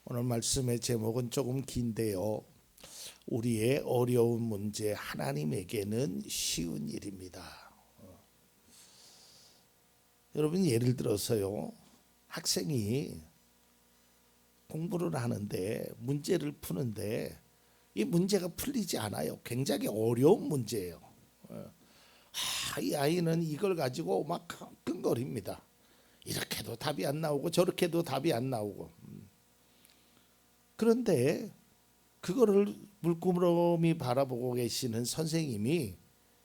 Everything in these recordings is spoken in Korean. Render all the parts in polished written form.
오늘 말씀의 제목은 조금 긴데요. 우리의 어려운 문제 하나님에게는 쉬운 일입니다. 여러분 예를 들어서요. 학생이 공부를 하는데 문제를 푸는데 이 문제가 풀리지 않아요. 굉장히 어려운 문제예요. 이 아이는 이걸 가지고 막 끙거립니다. 이렇게도 답이 안 나오고 저렇게도 답이 안 나오고. 그런데 그거를 물끄러미 바라보고 계시는 선생님이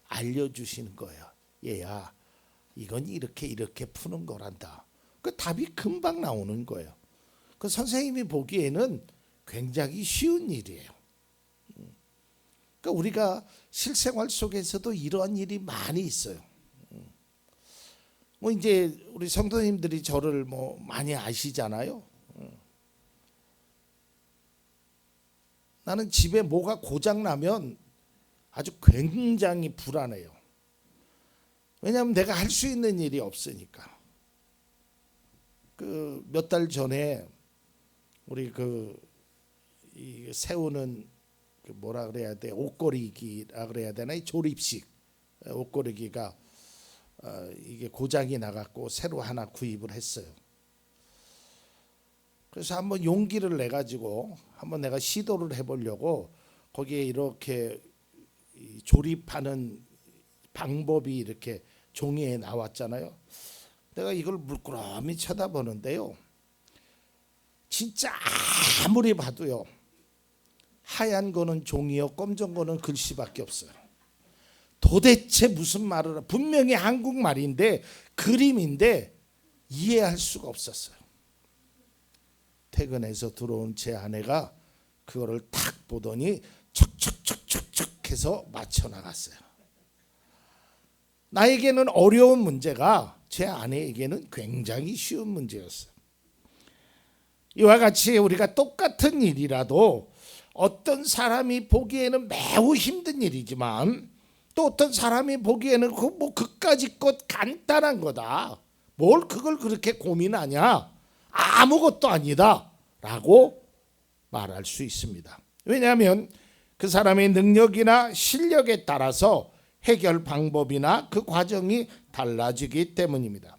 알려주시는 거예요. 얘야, 이건 이렇게 푸는 거란다. 그 답이 금방 나오는 거예요. 그 선생님이 보기에는 굉장히 쉬운 일이에요. 그러니까 우리가 실생활 속에서도 이러한 일이 많이 있어요. 뭐 이제 우리 성도님들이 저를 뭐 많이 아시잖아요. 나는 집에 뭐가 고장 나면 아주 굉장히 불안해요. 왜냐하면 내가 할 수 있는 일이 없으니까. 그 몇 달 전에 우리 이 세우는 뭐라 그래야 돼, 옷걸이기라 그래야 되나, 이 조립식 옷걸이기가 이게 고장이 나갖고 새로 하나 구입을 했어요. 그래서 한번 용기를 내 가지고 한번 내가 시도를 해보려고 거기에 이렇게 조립하는 방법이 이렇게 종이에 나왔잖아요. 내가 이걸 물끄러미 쳐다보는데요. 진짜 아무리 봐도요, 하얀 거는 종이요, 검정 거는 글씨밖에 없어요. 도대체 무슨 말을, 분명히 한국말인데 그림인데 이해할 수가 없었어요. 퇴근해서 들어온 제 아내가 그거를 탁 보더니 척척척척척 해서 맞춰 나갔어요. 나에게는 어려운 문제가 제 아내에게는 굉장히 쉬운 문제였어요. 이와 같이 우리가 똑같은 일이라도 어떤 사람이 보기에는 매우 힘든 일이지만 또 어떤 사람이 보기에는 그까짓 것 간단한 거다. 뭘 그걸 그렇게 고민하냐? 아무것도 아니다 라고 말할 수 있습니다. 왜냐하면 그 사람의 능력이나 실력에 따라서 해결 방법이나 그 과정이 달라지기 때문입니다.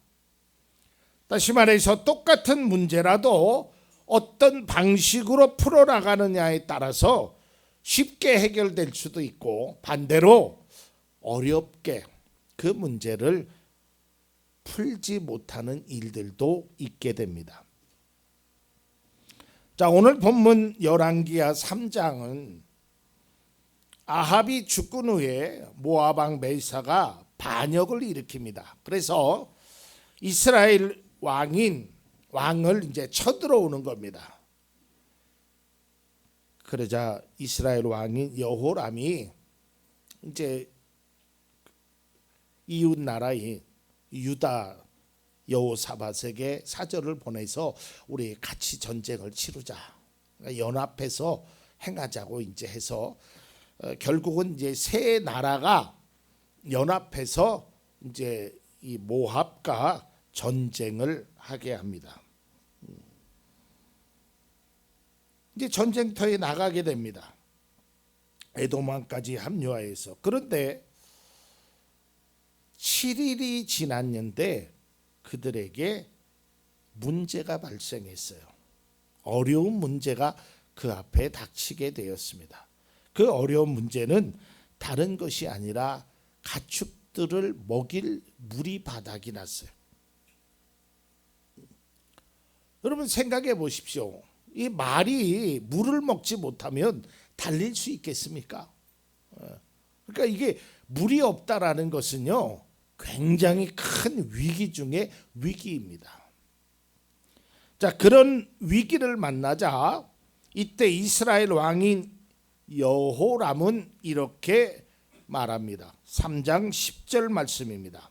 다시 말해서 똑같은 문제라도 어떤 방식으로 풀어나가느냐에 따라서 쉽게 해결될 수도 있고 반대로 어렵게 그 문제를 풀지 못하는 일들도 있게 됩니다. 자, 오늘 본문 열왕기하 3장은 아합이 죽은 후에 모압 왕 메사가 반역을 일으킵니다. 그래서 이스라엘 왕을 이제 쳐들어오는 겁니다. 그러자 이스라엘 왕인 여호람이 이제 이웃 나라인 유다 여호사밧에게 사절을 보내서 우리 같이 전쟁을 치르자, 연합해서 행하자고 이제 해서 결국은 이제 세 나라가 연합해서 이제 이 모압과 전쟁을 하게 합니다. 이제 전쟁터에 나가게 됩니다. 에돔 왕까지 합류하여서. 그런데 7일이 지났는데 그들에게 문제가 발생했어요. 어려운 문제가 그 앞에 닥치게 되었습니다. 그 어려운 문제는 다른 것이 아니라 가축들을 먹일 물이 바닥이 났어요. 여러분 생각해 보십시오. 이 말이 물을 먹지 못하면 달릴 수 있겠습니까? 그러니까 이게 물이 없다라는 것은요, 굉장히 큰 위기 중에 위기입니다. 자, 그런 위기를 만나자 이때 이스라엘 왕인 여호람은 이렇게 말합니다. 3장 10절 말씀입니다.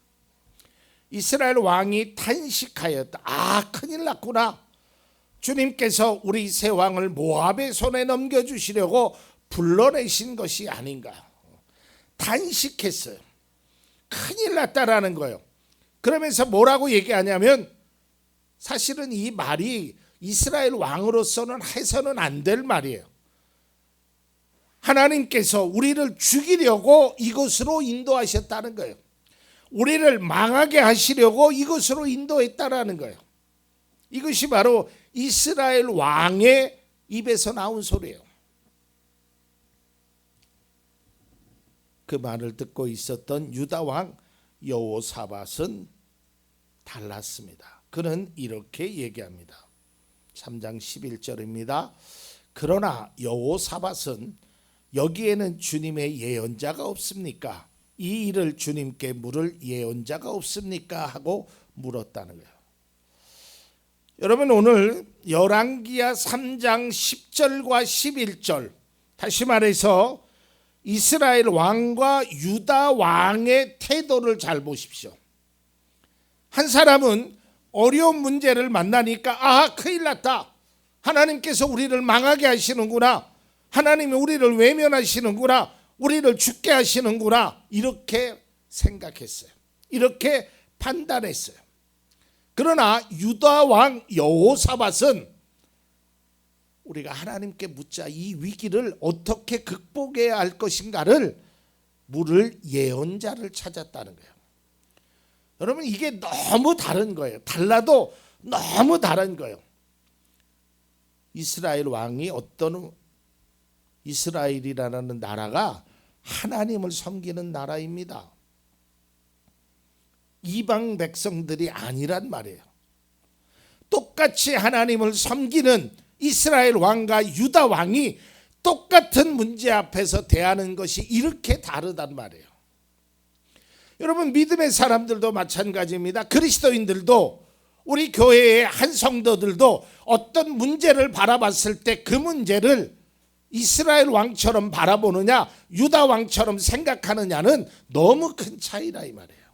이스라엘 왕이 탄식하였다. 큰일 났구나. 주님께서 우리 새 왕을 모압의 손에 넘겨주시려고 불러내신 것이 아닌가. 탄식했어요. 큰일 났다라는 거예요. 그러면서 뭐라고 얘기하냐면 사실은 이 말이 이스라엘 왕으로서는 해서는 안 될 말이에요. 하나님께서 우리를 죽이려고 이곳으로 인도하셨다는 거예요. 우리를 망하게 하시려고 이곳으로 인도했다라는 거예요. 이것이 바로 이스라엘 왕의 입에서 나온 소리예요. 그 말을 듣고 있었던 유다 왕 여호사밧은 달랐습니다. 그는 이렇게 얘기합니다. 3장 11절입니다. 그러나 여호사밧은 여기에는 주님의 예언자가 없습니까? 이 일을 주님께 물을 예언자가 없습니까? 하고 물었다는 거예요. 여러분, 오늘 열왕기하 3장 10절과 11절, 다시 말해서 이스라엘 왕과 유다 왕의 태도를 잘 보십시오. 한 사람은 어려운 문제를 만나니까 큰일 났다, 하나님께서 우리를 망하게 하시는구나, 하나님이 우리를 외면하시는구나, 우리를 죽게 하시는구나, 이렇게 생각했어요. 이렇게 판단했어요. 그러나 유다 왕 여호사밧은 우리가 하나님께 묻자, 이 위기를 어떻게 극복해야 할 것인가를 물을 예언자를 찾았다는 거예요. 여러분, 이게 너무 다른 거예요. 달라도 너무 다른 거예요. 이스라엘 왕이 이스라엘이라는 나라가 하나님을 섬기는 나라입니다. 이방 백성들이 아니란 말이에요. 똑같이 하나님을 섬기는 이스라엘 왕과 유다 왕이 똑같은 문제 앞에서 대하는 것이 이렇게 다르단 말이에요. 여러분, 믿음의 사람들도 마찬가지입니다. 그리스도인들도, 우리 교회의 한 성도들도 어떤 문제를 바라봤을 때 그 문제를 이스라엘 왕처럼 바라보느냐, 유다 왕처럼 생각하느냐는 너무 큰 차이라 이 말이에요.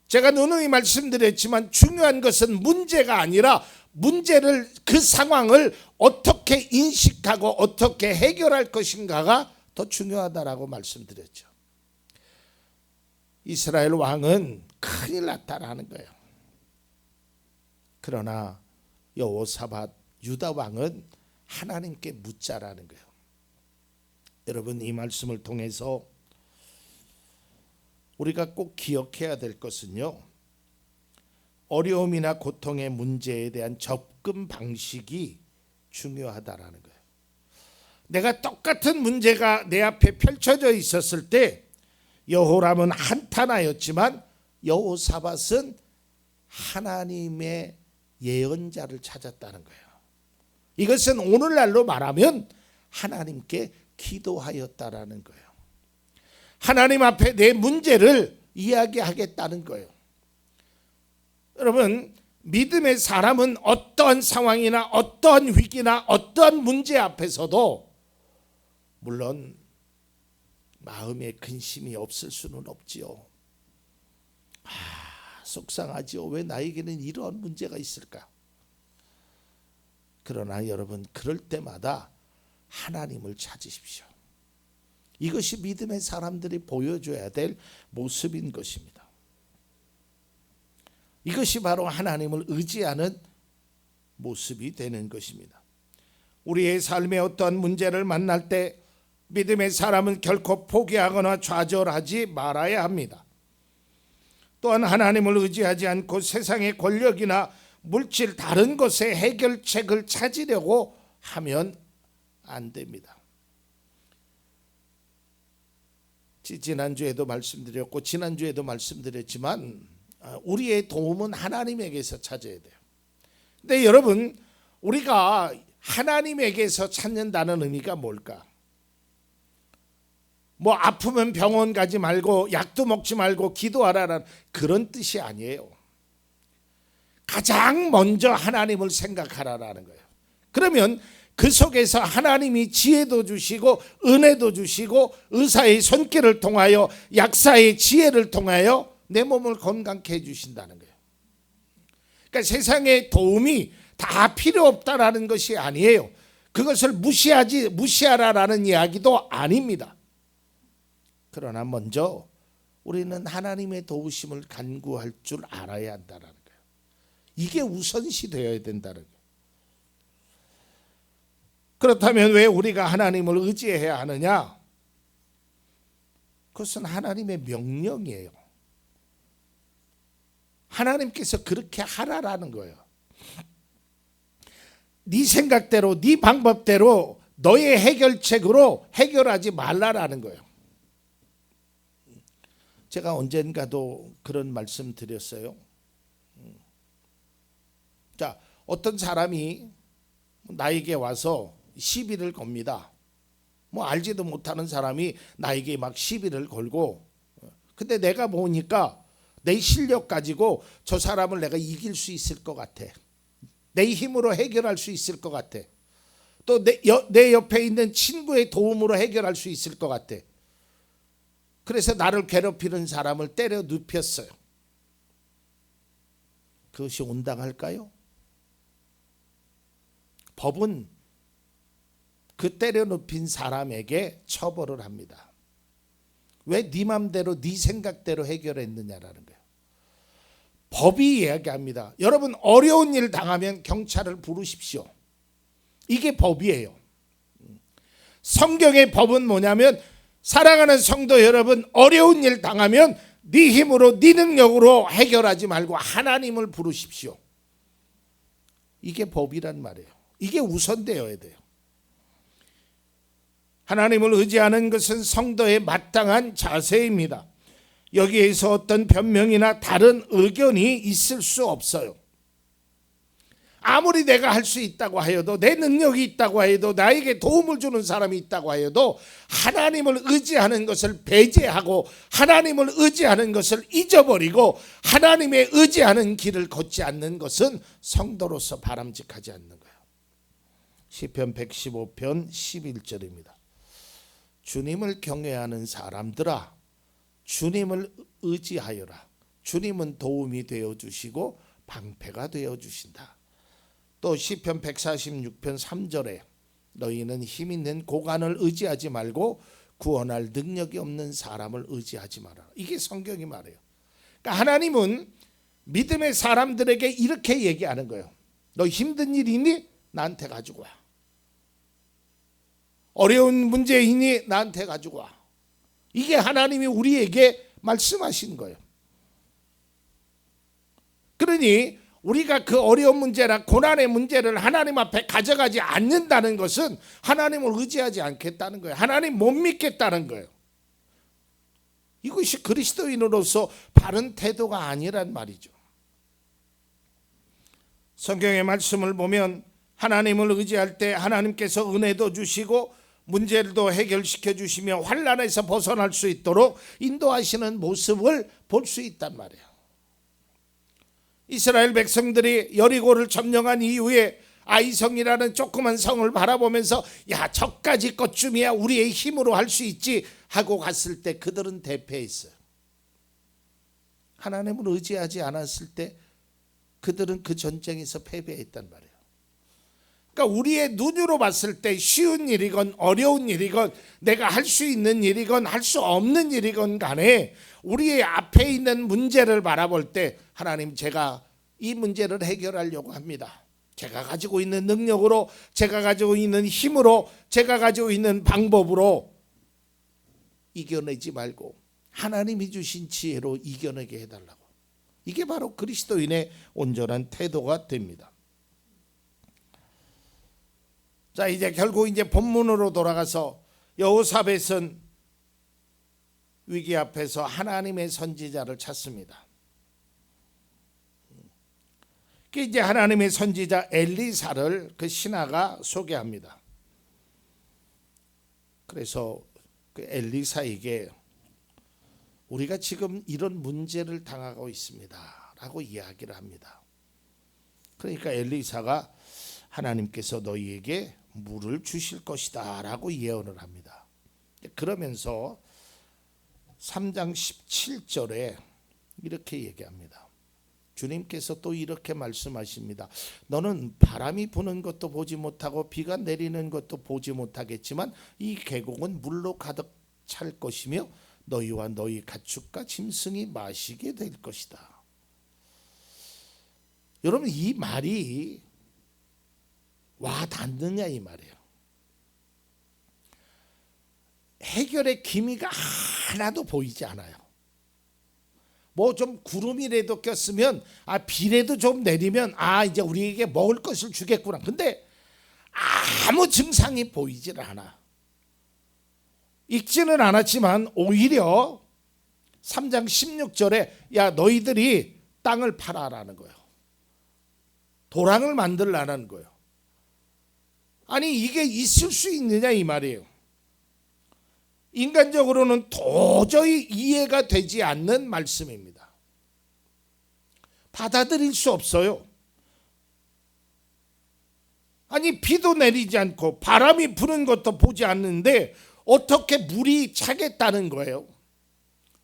제가 누누이 말씀드렸지만 중요한 것은 문제가 아니라 문제를, 그 상황을 어떻게 인식하고 어떻게 해결할 것인가가 더 중요하다라고 말씀드렸죠. 이스라엘 왕은 큰일 났다라는 거예요. 그러나 여호사밧 유다 왕은 하나님께 묻자라는 거예요. 여러분, 이 말씀을 통해서 우리가 꼭 기억해야 될 것은요, 어려움이나 고통의 문제에 대한 접근 방식이 중요하다라는 거예요. 내가 똑같은 문제가 내 앞에 펼쳐져 있었을 때 여호람은 한탄하였지만 여호사밧은 하나님의 예언자를 찾았다는 거예요. 이것은 오늘날로 말하면 하나님께 기도하였다라는 거예요. 하나님 앞에 내 문제를 이야기하겠다는 거예요. 여러분, 믿음의 사람은 어떠한 상황이나 어떠한 위기나 어떠한 문제 앞에서도 물론 마음에 근심이 없을 수는 없지요. 속상하지요. 왜 나에게는 이러한 문제가 있을까? 그러나 여러분, 그럴 때마다 하나님을 찾으십시오. 이것이 믿음의 사람들이 보여줘야 될 모습인 것입니다. 이것이 바로 하나님을 의지하는 모습이 되는 것입니다. 우리의 삶에 어떠한 문제를 만날 때 믿음의 사람은 결코 포기하거나 좌절하지 말아야 합니다. 또한 하나님을 의지하지 않고 세상의 권력이나 물질 다른 것의 해결책을 찾으려고 하면 안 됩니다. 지난주에도 말씀드렸고 지난주에도 말씀드렸지만 우리의 도움은 하나님에게서 찾아야 돼요. 근데 여러분, 우리가 하나님에게서 찾는다는 의미가 뭘까? 뭐 아프면 병원 가지 말고 약도 먹지 말고 기도하라는 그런 뜻이 아니에요. 가장 먼저 하나님을 생각하라라는 거예요. 그러면 그 속에서 하나님이 지혜도 주시고 은혜도 주시고 의사의 손길을 통하여 약사의 지혜를 통하여 내 몸을 건강케 해주신다는 거예요. 그러니까 세상의 도움이 다 필요 없다라는 것이 아니에요. 그것을 무시하라라는 이야기도 아닙니다. 그러나 먼저 우리는 하나님의 도우심을 간구할 줄 알아야 한다는 거예요. 이게 우선시 되어야 된다는 거예요. 그렇다면 왜 우리가 하나님을 의지해야 하느냐? 그것은 하나님의 명령이에요. 하나님께서 그렇게 하라라는 거예요. 네 생각대로 네 방법대로 너의 해결책으로 해결하지 말라라는 거예요. 제가 언젠가도 그런 말씀 드렸어요. 자, 어떤 사람이 나에게 와서 시비를 겁니다. 뭐 알지도 못하는 사람이 나에게 막 시비를 걸고, 근데 내가 보니까 내 실력 가지고 저 사람을 내가 이길 수 있을 것 같아. 내 힘으로 해결할 수 있을 것 같아. 또 내 옆에 있는 친구의 도움으로 해결할 수 있을 것 같아. 그래서 나를 괴롭히는 사람을 때려 눕혔어요. 그것이 온당할까요? 법은 그 때려 눕힌 사람에게 처벌을 합니다. 왜 네 맘대로 네 생각대로 해결했느냐라는 거예요. 법이 이야기합니다. 여러분, 어려운 일 당하면 경찰을 부르십시오. 이게 법이에요. 성경의 법은 뭐냐면, 사랑하는 성도 여러분, 어려운 일 당하면 네 힘으로 네 능력으로 해결하지 말고 하나님을 부르십시오. 이게 법이란 말이에요. 이게 우선되어야 돼요. 하나님을 의지하는 것은 성도의 마땅한 자세입니다. 여기에서 어떤 변명이나 다른 의견이 있을 수 없어요. 아무리 내가 할 수 있다고 하여도, 내 능력이 있다고 해도, 나에게 도움을 주는 사람이 있다고 하여도 하나님을 의지하는 것을 배제하고 하나님을 의지하는 것을 잊어버리고 하나님의 의지하는 길을 걷지 않는 것은 성도로서 바람직하지 않는 거예요. 시편 115편 11절입니다. 주님을 경외하는 사람들아, 주님을 의지하여라. 주님은 도움이 되어주시고 방패가 되어주신다. 또 시편 146편 3절에 너희는 힘 있는 고관을 의지하지 말고 구원할 능력이 없는 사람을 의지하지 마라. 이게 성경이 말해요. 그러니까 하나님은 믿음의 사람들에게 이렇게 얘기하는 거예요. 너 힘든 일 있니? 나한테 가지고 와. 어려운 문제 있니? 나한테 가지고 와. 이게 하나님이 우리에게 말씀하신 거예요. 그러니 우리가 그 어려운 문제나 고난의 문제를 하나님 앞에 가져가지 않는다는 것은 하나님을 의지하지 않겠다는 거예요. 하나님 못 믿겠다는 거예요. 이것이 그리스도인으로서 바른 태도가 아니란 말이죠. 성경의 말씀을 보면 하나님을 의지할 때 하나님께서 은혜도 주시고 문제도 해결시켜 주시며 환난에서 벗어날 수 있도록 인도하시는 모습을 볼 수 있단 말이에요. 이스라엘 백성들이 여리고를 점령한 이후에 아이성이라는 조그만 성을 바라보면서 야, 저까지 것쯤이야 우리의 힘으로 할 수 있지 하고 갔을 때 그들은 대패했어요. 하나님을 의지하지 않았을 때 그들은 그 전쟁에서 패배했단 말이에요. 그러니까 우리의 눈으로 봤을 때 쉬운 일이건 어려운 일이건 내가 할 수 있는 일이건 할 수 없는 일이건 간에 우리의 앞에 있는 문제를 바라볼 때 하나님, 제가 이 문제를 해결하려고 합니다. 제가 가지고 있는 능력으로, 제가 가지고 있는 힘으로, 제가 가지고 있는 방법으로 이겨내지 말고 하나님이 주신 지혜로 이겨내게 해달라고. 이게 바로 그리스도인의 온전한 태도가 됩니다. 자, 이제 결국 이제 본문으로 돌아가서 여호사밧은 위기 앞에서 하나님의 선지자를 찾습니다. 이제 하나님의 선지자 엘리사를 그 신하가 소개합니다. 그래서 그 엘리사에게 우리가 지금 이런 문제를 당하고 있습니다 라고 이야기를 합니다. 그러니까 엘리사가 하나님께서 너희에게 물을 주실 것이다 라고 예언을 합니다. 그러면서 3장 17절에 이렇게 얘기합니다. 주님께서 또 이렇게 말씀하십니다. 너는 바람이 부는 것도 보지 못하고 비가 내리는 것도 보지 못하겠지만 이 계곡은 물로 가득 찰 것이며 너희와 너희 가축과 짐승이 마시게 될 것이다. 여러분 이 말이 와 닿느냐 이 말이에요. 해결의 기미가 하나도 보이지 않아요. 뭐 좀 구름이라도 꼈으면 비라도 좀 내리면 이제 우리에게 먹을 것을 주겠구나. 근데 아무 증상이 보이질 않아. 읽지는 않았지만 오히려 3장 16절에 야 너희들이 땅을 팔아라는 거예요. 도랑을 만들라는 거예요. 아니 이게 있을 수 있느냐 이 말이에요. 인간적으로는 도저히 이해가 되지 않는 말씀입니다. 받아들일 수 없어요. 아니 비도 내리지 않고 바람이 부는 것도 보지 않는데 어떻게 물이 차겠다는 거예요.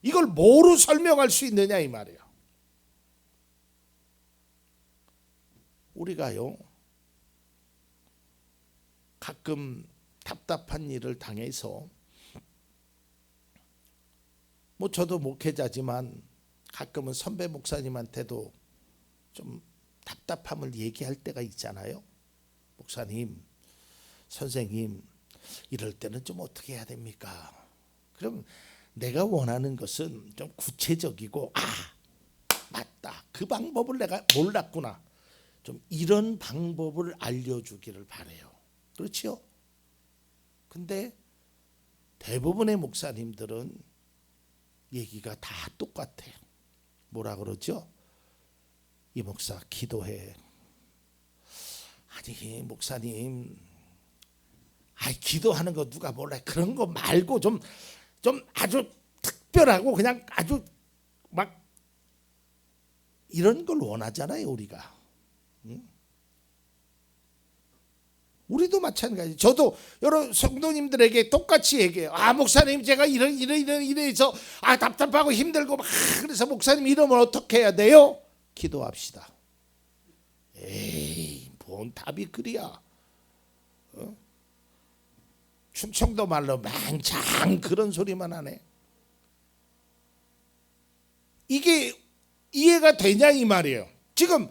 이걸 뭐로 설명할 수 있느냐 이 말이에요. 우리가요 가끔 답답한 일을 당해서 뭐 저도 목회자지만 가끔은 선배 목사님한테도 좀 답답함을 얘기할 때가 있잖아요. 목사님, 선생님 이럴 때는 좀 어떻게 해야 됩니까? 그럼 내가 원하는 것은 좀 구체적이고 맞다 그 방법을 내가 몰랐구나 좀 이런 방법을 알려주기를 바래요. 그렇죠? 근데 대부분의 목사님들은 얘기가 다 똑같아요. 뭐라 그러죠? 이 목사 기도해. 아니 목사님 기도하는 거 누가 몰라. 그런 거 말고 좀 아주 특별하고 그냥 아주 막 이런 걸 원하잖아요 우리가. 응? 우리도 마찬가지. 저도 여러 성도님들에게 똑같이 얘기해요. 목사님 제가 이래서 답답하고 힘들고 그래서 목사님 이러면 어떻게 해야 돼요? 기도합시다. 에이 뭔 답이 그리야. 충청도 말로 맹장 그런 소리만 하네. 이게 이해가 되냐 이 말이에요. 지금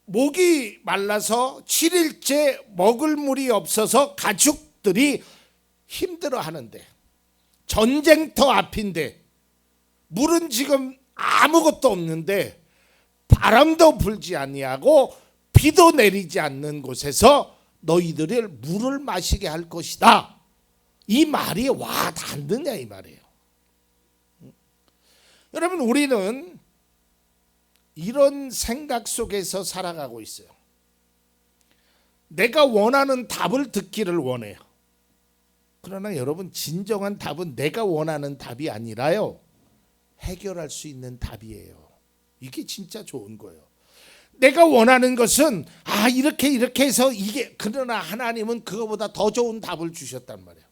목이 말라서 7일째 먹을 물이 없어서 가축들이 힘들어하는데 전쟁터 앞인데 물은 지금 아무것도 없는데 바람도 불지 아니하고 비도 내리지 않는 곳에서 너희들을 물을 마시게 할 것이다. 이 말이 와 닿느냐 이 말이에요. 여러분 우리는 이런 생각 속에서 살아가고 있어요. 내가 원하는 답을 듣기를 원해요. 그러나 여러분 진정한 답은 내가 원하는 답이 아니라요 해결할 수 있는 답이에요. 이게 진짜 좋은 거예요. 내가 원하는 것은 이렇게 해서 이게 그러나 하나님은 그거보다 더 좋은 답을 주셨단 말이에요.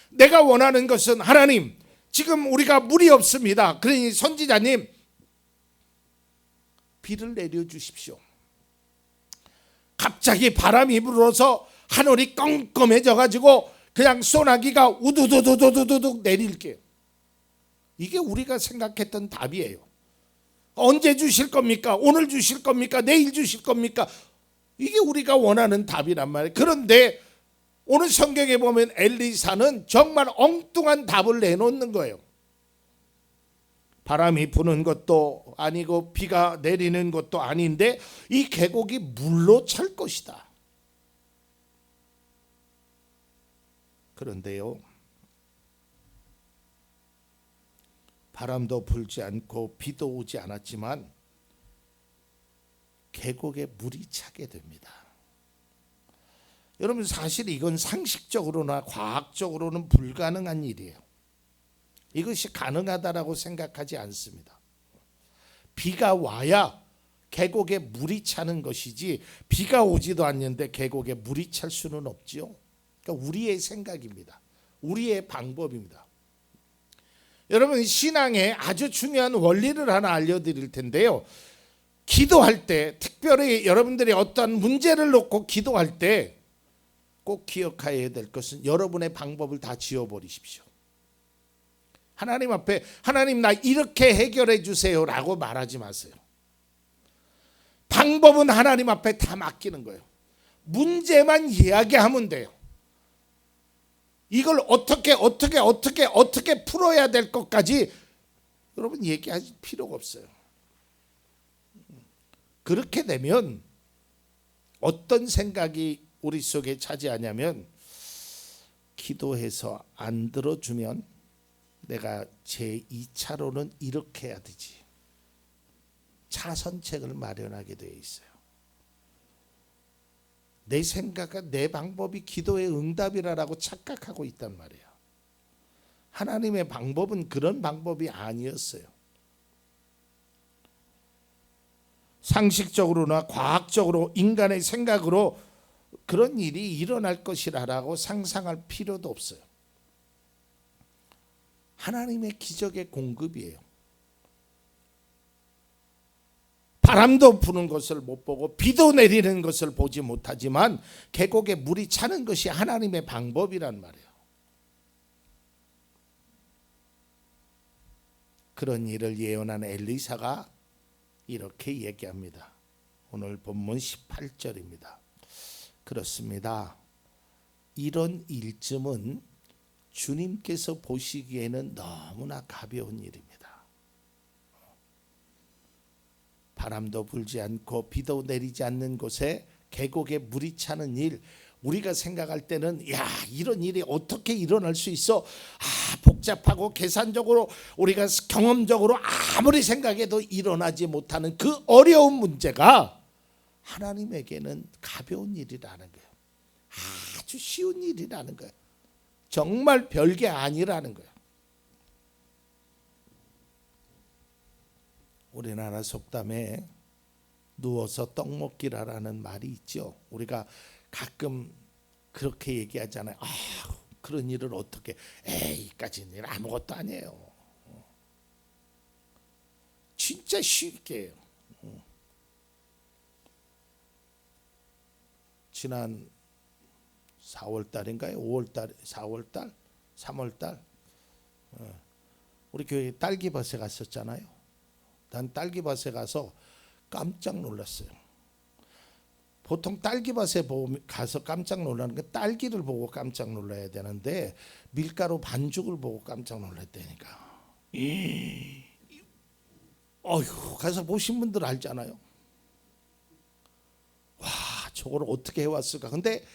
내가 원하는 것은 하나님 지금 우리가 물이 없습니다. 그러니 선지자님 비를 내려주십시오. 갑자기 바람이 불어서 하늘이 껌껌해져 가지고 그냥 소나기가 우두두두두두둑 내릴게요. 이게 우리가 생각했던 답이에요. 언제 주실 겁니까? 오늘 주실 겁니까? 내일 주실 겁니까? 이게 우리가 원하는 답이란 말이에요. 그런데 오늘 성경에 보면 엘리사는 정말 엉뚱한 답을 내놓는 거예요. 바람이 부는 것도 아니고 비가 내리는 것도 아닌데 이 계곡이 물로 찰 것이다. 그런데요 바람도 불지 않고 비도 오지 않았지만 계곡에 물이 차게 됩니다. 여러분 사실 이건 상식적으로나 과학적으로는 불가능한 일이에요. 이것이 가능하다라고 생각하지 않습니다. 비가 와야 계곡에 물이 차는 것이지 비가 오지도 않는데 계곡에 물이 찰 수는 없지요. 그러니까 우리의 생각입니다. 우리의 방법입니다. 여러분 신앙에 아주 중요한 원리를 하나 알려드릴 텐데요. 기도할 때 특별히 여러분들이 어떤 문제를 놓고 기도할 때 꼭 기억해야 될 것은 여러분의 방법을 다 지워버리십시오. 하나님 앞에 하나님 나 이렇게 해결해 주세요라고 말하지 마세요. 방법은 하나님 앞에 다 맡기는 거예요. 문제만 이야기하면 돼요. 이걸 어떻게 풀어야 될 것까지 여러분 얘기할 필요가 없어요. 그렇게 되면 어떤 생각이 우리 속에 차지하냐면, 기도해서 안 들어주면 내가 제2차로는 이렇게 해야 되지. 차선책을 마련하게 되어 있어요. 내 생각과 내 방법이 기도의 응답이라고 착각하고 있단 말이에요. 하나님의 방법은 그런 방법이 아니었어요. 상식적으로나 과학적으로 인간의 생각으로 그런 일이 일어날 것이라고 상상할 필요도 없어요. 하나님의 기적의 공급이에요. 바람도 부는 것을 못 보고 비도 내리는 것을 보지 못하지만 계곡에 물이 차는 것이 하나님의 방법이란 말이에요. 그런 일을 예언한 엘리사가 이렇게 얘기합니다. 오늘 본문 18절입니다. 그렇습니다. 이런 일쯤은 주님께서 보시기에는 너무나 가벼운 일입니다. 바람도 불지 않고 비도 내리지 않는 곳에 계곡에 물이 차는 일, 우리가 생각할 때는 야, 이런 일이 어떻게 일어날 수 있어? 복잡하고 계산적으로 우리가 경험적으로 아무리 생각해도 일어나지 못하는 그 어려운 문제가 하나님에게는 가벼운 일이라는 거예요. 아주 쉬운 일이라는 거예요. 정말 별게 아니라는 거예요. 우리나라 속담에 누워서 떡 먹기라는 말이 있죠. 우리가 가끔 그렇게 얘기하잖아요. 그런 일을 어떻게, 이까지는 일 아무것도 아니에요. 진짜 쉽게 해요. 지난 4월달인가요? 5월달, 4월달, 3월달 우리 교회 딸기밭에 갔었잖아요. 난 딸기밭에 가서 깜짝 놀랐어요. 보통 딸기밭에 가서 깜짝 놀라는 게 딸기를 보고 깜짝 놀라야 되는데 밀가루 반죽을 보고 깜짝 놀랐다니까. 어휴, 가서 보신 분들 알잖아요. 와, 저걸 어떻게 해왔을까. 근데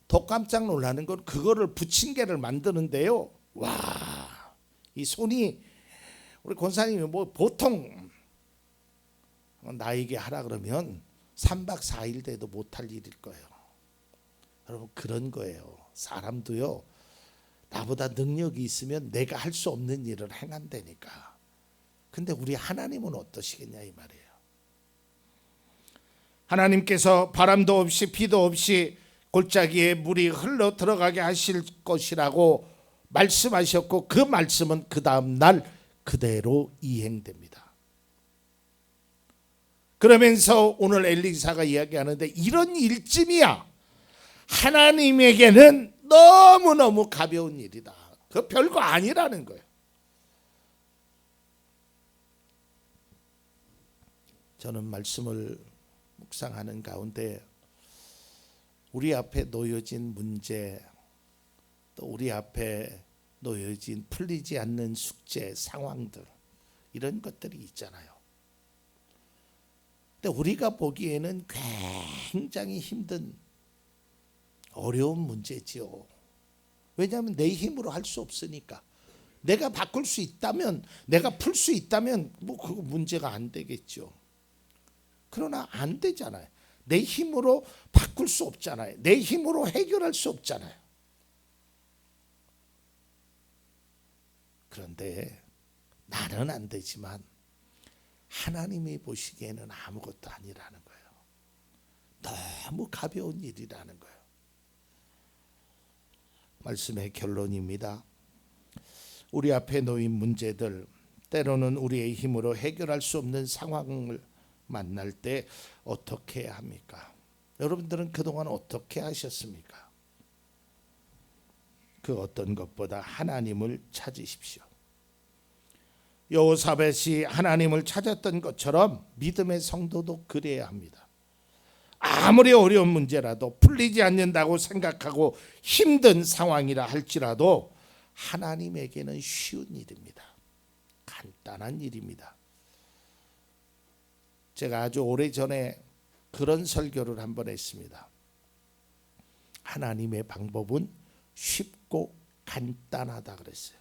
더 깜짝 놀라는 건 그거를 부침개를 만드는데요. 와, 이 손이, 우리 권사님이 뭐 보통 나에게 하라 그러면 3박 4일 돼도 못할 일일 거예요. 여러분, 그런 거예요. 사람도요, 나보다 능력이 있으면 내가 할 수 없는 일을 행한다니까. 근데 우리 하나님은 어떠시겠냐 이 말이에요. 하나님께서 바람도 없이 비도 없이 골짜기에 물이 흘러 들어가게 하실 것이라고 말씀하셨고, 그 말씀은 그 다음 날 그대로 이행됩니다. 그러면서 오늘 엘리사가 이야기하는데, 이런 일쯤이야 하나님에게는 너무너무 가벼운 일이다. 그 별거 아니라는 거예요. 저는 말씀을 묵상하는 가운데 우리 앞에 놓여진 문제, 또 우리 앞에 놓여진 풀리지 않는 숙제, 상황들, 이런 것들이 있잖아요. 근데 우리가 보기에는 굉장히 힘든 어려운 문제지요. 왜냐하면 내 힘으로 할 수 없으니까. 내가 바꿀 수 있다면, 내가 풀 수 있다면 뭐 그거 문제가 안 되겠죠. 그러나 안 되잖아요. 내 힘으로 바꿀 수 없잖아요. 내 힘으로 해결할 수 없잖아요. 그런데 나는 안 되지만 하나님이 보시기에는 아무것도 아니라는 거예요. 너무 가벼운 일이라는 거예요. 말씀의 결론입니다. 우리 앞에 놓인 문제들, 때로는 우리의 힘으로 해결할 수 없는 상황을 만날 때 어떻게 해야 합니까? 여러분들은 그동안 어떻게 하셨습니까? 그 어떤 것보다 하나님을 찾으십시오. 여호사밧이 하나님을 찾았던 것처럼 믿음의 성도도 그래야 합니다. 아무리 어려운 문제라도 풀리지 않는다고 생각하고 힘든 상황이라 할지라도 하나님에게는 쉬운 일입니다. 간단한 일입니다. 제가 아주 오래전에 그런 설교를 한번 했습니다. 하나님의 방법은 쉽고 간단하다 그랬어요.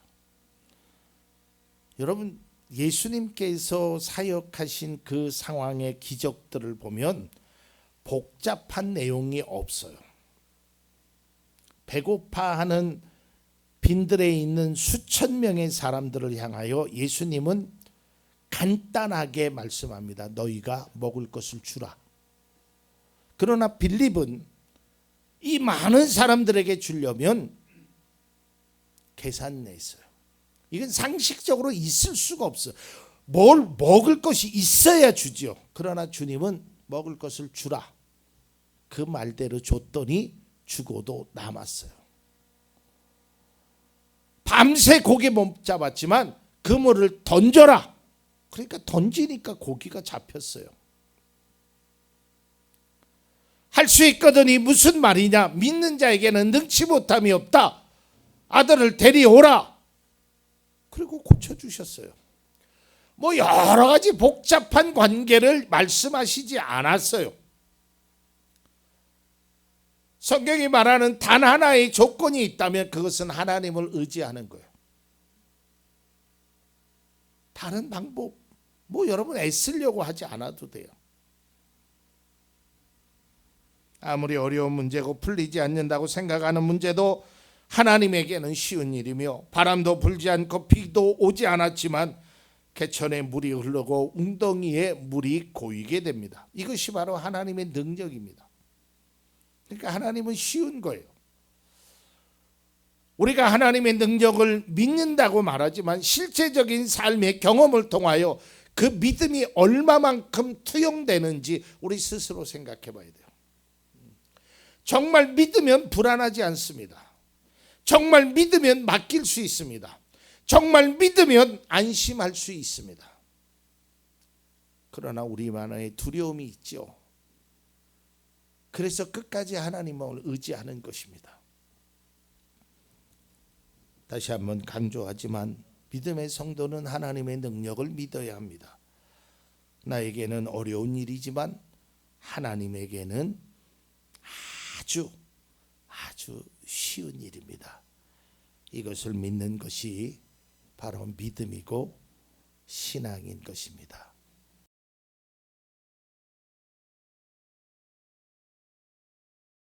여러분, 예수님께서 사역하신 그 상황의 기적들을 보면 복잡한 내용이 없어요. 배고파하는 빈들에 있는 수천 명의 사람들을 향하여 예수님은 간단하게 말씀합니다. 너희가 먹을 것을 주라. 그러나 빌립은 이 많은 사람들에게 주려면 계산 냈어요. 이건 상식적으로 있을 수가 없어요. 뭘 먹을 것이 있어야 주죠. 그러나 주님은 먹을 것을 주라. 그 말대로 줬더니 주고도 남았어요. 밤새 고기 못 잡았지만 그물을 던져라. 그러니까 던지니까 고기가 잡혔어요. 할 수 있거든이 무슨 말이냐? 믿는 자에게는 능치 못함이 없다. 아들을 데려오라. 그리고 고쳐주셨어요. 뭐 여러 가지 복잡한 관계를 말씀하시지 않았어요. 성경이 말하는 단 하나의 조건이 있다면 그것은 하나님을 의지하는 거예요. 다른 방법 뭐 여러분 애쓰려고 하지 않아도 돼요. 아무리 어려운 문제고 풀리지 않는다고 생각하는 문제도 하나님에게는 쉬운 일이며 바람도 불지 않고 비도 오지 않았지만 개천에 물이 흐르고 웅덩이에 물이 고이게 됩니다. 이것이 바로 하나님의 능력입니다. 그러니까 하나님은 쉬운 거예요. 우리가 하나님의 능력을 믿는다고 말하지만 실제적인 삶의 경험을 통하여 그 믿음이 얼마만큼 투영되는지 우리 스스로 생각해 봐야 돼요. 정말 믿으면 불안하지 않습니다. 정말 믿으면 맡길 수 있습니다. 정말 믿으면 안심할 수 있습니다. 그러나 우리만의 두려움이 있죠. 그래서 끝까지 하나님을 의지하는 것입니다. 다시 한번 강조하지만 믿음의 성도는 하나님의 능력을 믿어야 합니다. 나에게는 어려운 일이지만 하나님에게는 아주 쉬운 일입니다. 이것을 믿는 것이 바로 믿음이고 신앙인 것입니다.